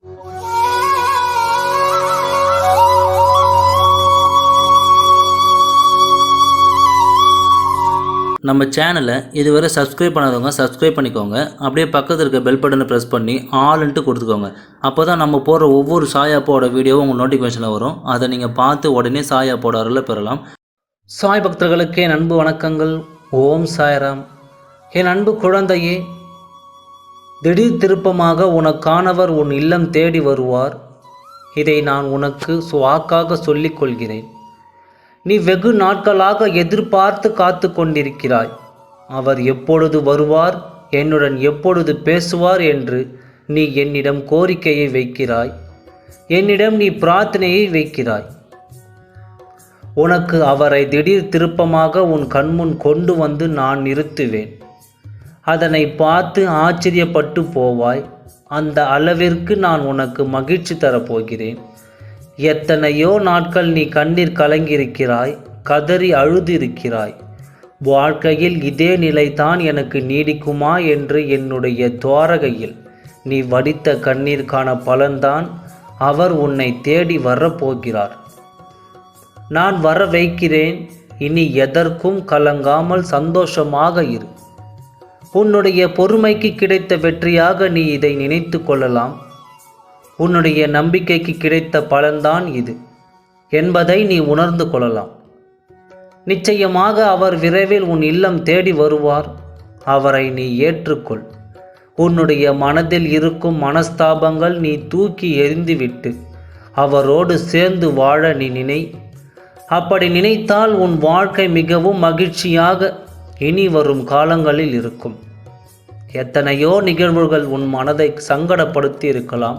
நம்ம சேனலை இதுவரை சப்ஸ்கிரைப் பண்ணாதவங்க சப்ஸ்கிரைப் பண்ணிக்கோங்க. அப்படியே பக்கத்தில் இருக்க பெல் பட்டனை ப்ரெஸ் பண்ணி ஆல்ன்ட்டு கொடுத்துக்கோங்க. அப்போ தான் நம்ம போடுற ஒவ்வொரு சாய் அப்போட வீடியோவும் உங்கள் நோட்டிஃபிகேஷனில் வரும். அதை நீங்கள் பார்த்து உடனே சாய் அப்போட அருளை பெறலாம். சாய் பக்தர்களுக்கு என் அன்பு வணக்கங்கள். ஓம் சாய்ராம். என் அன்பு குழந்தையே, திடீர் திருப்பமாக உனக்கானவர் உன் இல்லம் தேடி வருவார். இதை நான் உனக்கு வாக்காக சொல்லிக் கொள்கிறேன். நீ வெகு நாட்களாக எதிர்பார்த்து காத்து கொண்டிருக்கிறாய். அவர் எப்பொழுது வருவார், என்னுடன் எப்பொழுது பேசுவார் என்று நீ என்னிடம் கோரிக்கையை வைக்கிறாய். என்னிடம் நீ பிரார்த்தனையை வைக்கிறாய். உனக்கு அவரை திடீர் திருப்பமாக உன் கண்முன் கொண்டு வந்து நான் நிறுத்துவேன். அதனை பார்த்து ஆச்சரியப்பட்டு போவாய். அந்த அளவிற்கு நான் உனக்கு மகிழ்ச்சி தரப்போகிறேன். எத்தனையோ நாட்கள் நீ கண்ணீர் கலங்கியிருக்கிறாய், கதறி அழுதிருக்கிறாய். வாழ்க்கையில் இதே நிலைதான் எனக்கு நீடிக்குமா என்று என்னுடைய துவாரகையில் நீ வடித்த கண்ணீருக்கான பலன்தான் அவர் உன்னை தேடி வரப்போகிறார். நான் வர வைக்கிறேன். இனி எதற்கும் கலங்காமல் சந்தோஷமாக இரு. உன்னுடைய பொறுமைக்கு கிடைத்த வெற்றியாக நீ இதை நினைத்து கொள்ளலாம். உன்னுடைய நம்பிக்கைக்கு கிடைத்த பலன்தான் இது என்பதை நீ உணர்ந்து கொள்ளலாம். நிச்சயமாக அவர் விரைவில் உன் இல்லம் தேடி வருவார். அவரை நீ ஏற்றுக்கொள். உன்னுடைய மனதில் இருக்கும் மனஸ்தாபங்கள் நீ தூக்கி எறிந்துவிட்டு அவரோடு சேர்ந்து வாழ நீ நினை. அப்படி நினைத்தால் உன் வாழ்க்கை மிகவும் மகிழ்ச்சியாக இனி வரும் காலங்களில் இருக்கும். எத்தனையோ நிகழ்வுகள் உன் மனதை சங்கடப்படுத்தி இருக்கலாம்,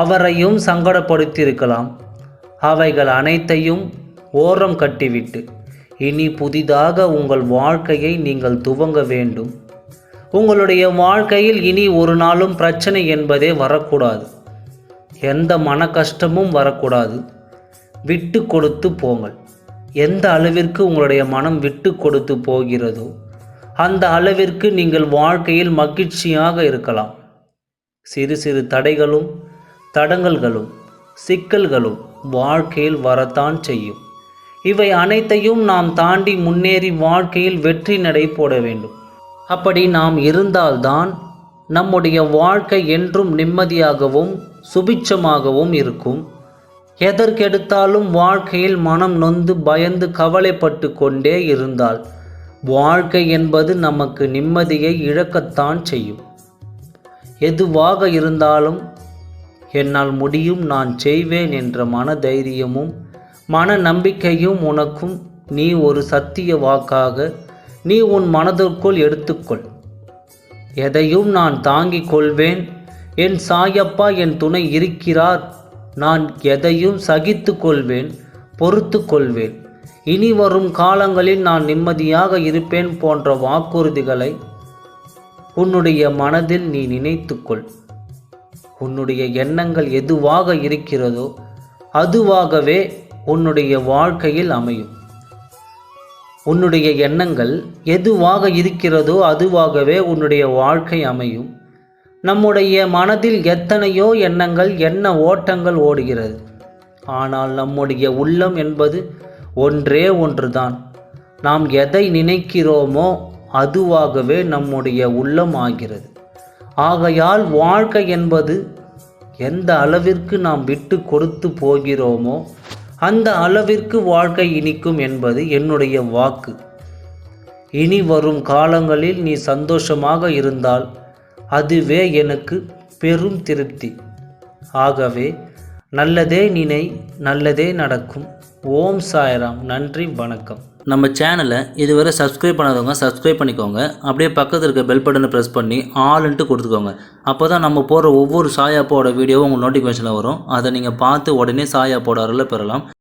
அவரையும் சங்கடப்படுத்தியிருக்கலாம். அவைகள் அனைத்தையும் ஓரம் கட்டிவிட்டு இனி புதிதாக உங்கள் வாழ்க்கையை நீங்கள் துவங்க வேண்டும். உங்களுடைய வாழ்க்கையில் இனி ஒரு நாளும் பிரச்சனை என்பதே வரக்கூடாது. எந்த மன கஷ்டமும் வரக்கூடாது. விட்டு கொடுத்து போங்கள். எந்த அளவிற்கு உங்களுடைய மனம் விட்டு கொடுத்து போகிறதோ அந்த அளவிற்கு நீங்கள் வாழ்க்கையில் மகிழ்ச்சியாக இருக்கலாம். சிறு சிறு தடைகளும் தடங்கல்களும் சிக்கல்களும் வாழ்க்கையில் வரத்தான் செய்யும். இவை அனைத்தையும் நாம் தாண்டி முன்னேறி வாழ்க்கையில் வெற்றி நடை போட வேண்டும். அப்படி நாம் இருந்தால்தான் நம்முடைய வாழ்க்கை என்றும் நிம்மதியாகவும் சுபிட்சமாகவும் இருக்கும். எதற்கெடுத்தாலும் வாழ்க்கையில் மனம் நொந்து பயந்து கவலைப்பட்டு கொண்டே இருந்தால் வாழ்க்கை என்பது நமக்கு நிம்மதியை இழக்கத்தான் செய்யும். எதுவாக இருந்தாலும் என்னால் முடியும், நான் செய்வேன் என்ற மன தைரியமும் மன நம்பிக்கையும் உனக்கும் நீ ஒரு சத்திய வாக்காக நீ உன் மனதிற்குள் எடுத்துக்கொள். எதையும் நான் தாங்கிக் கொள்வேன். என் சாயப்பா என் துணை இருக்கிறார். நான் எதையும் சகித்து கொள்வேன், பொறுத்து கொள்வேன். இனி வரும் காலங்களில் நான் நிம்மதியாக இருப்பேன் போன்ற வாக்குறுதிகளை உன்னுடைய மனதில் நீ நினைத்துக்கொள். உன்னுடைய எண்ணங்கள் எதுவாக இருக்கிறதோ அதுவாகவே உன்னுடைய வாழ்க்கையில் அமையும். உன்னுடைய எண்ணங்கள் எதுவாக இருக்கிறதோ அதுவாகவே உன்னுடைய வாழ்க்கை அமையும். நம்முடைய மனதில் எத்தனையோ எண்ணங்கள், எண்ண ஓட்டங்கள் ஓடுகிறது. ஆனால் நம்முடைய உள்ளம் என்பது ஒன்றே ஒன்றுதான். நாம் எதை நினைக்கிறோமோ அதுவாகவே நம்முடைய உள்ளம் ஆகிறது. ஆகையால் வாழ்க்கை என்பது எந்த அளவிற்கு நாம் விட்டு கொடுத்து போகிறோமோ அந்த அளவிற்கு வாழ்க்கை இனிக்கும் என்பது என்னுடைய வாக்கு. இனி வரும் காலங்களில் நீ சந்தோஷமாக இருந்தால் அதுவே எனக்கு பெரும் திருப்தி. ஆகவே நல்லதே நினை, நல்லதே நடக்கும். ஓம் சாய்ராம். நன்றி, வணக்கம். நம்ம சேனலை இதுவரை சப்ஸ்கிரைப் பண்ணாதவங்க சப்ஸ்கிரைப் பண்ணிக்கோங்க. அப்படியே பக்கத்தில் இருக்க பெல் பட்டனை ப்ரெஸ் பண்ணி ஆல்ன்ட்டு கொடுத்துக்கோங்க. அப்போ தான் நம்ம போடுற ஒவ்வொரு சாய் அப்போட வீடியோவும் உங்கள் நோட்டிஃபிகேஷனில் வரும். அதை நீங்கள் பார்த்து உடனே சாய் அப்போட அருளை பெறலாம்.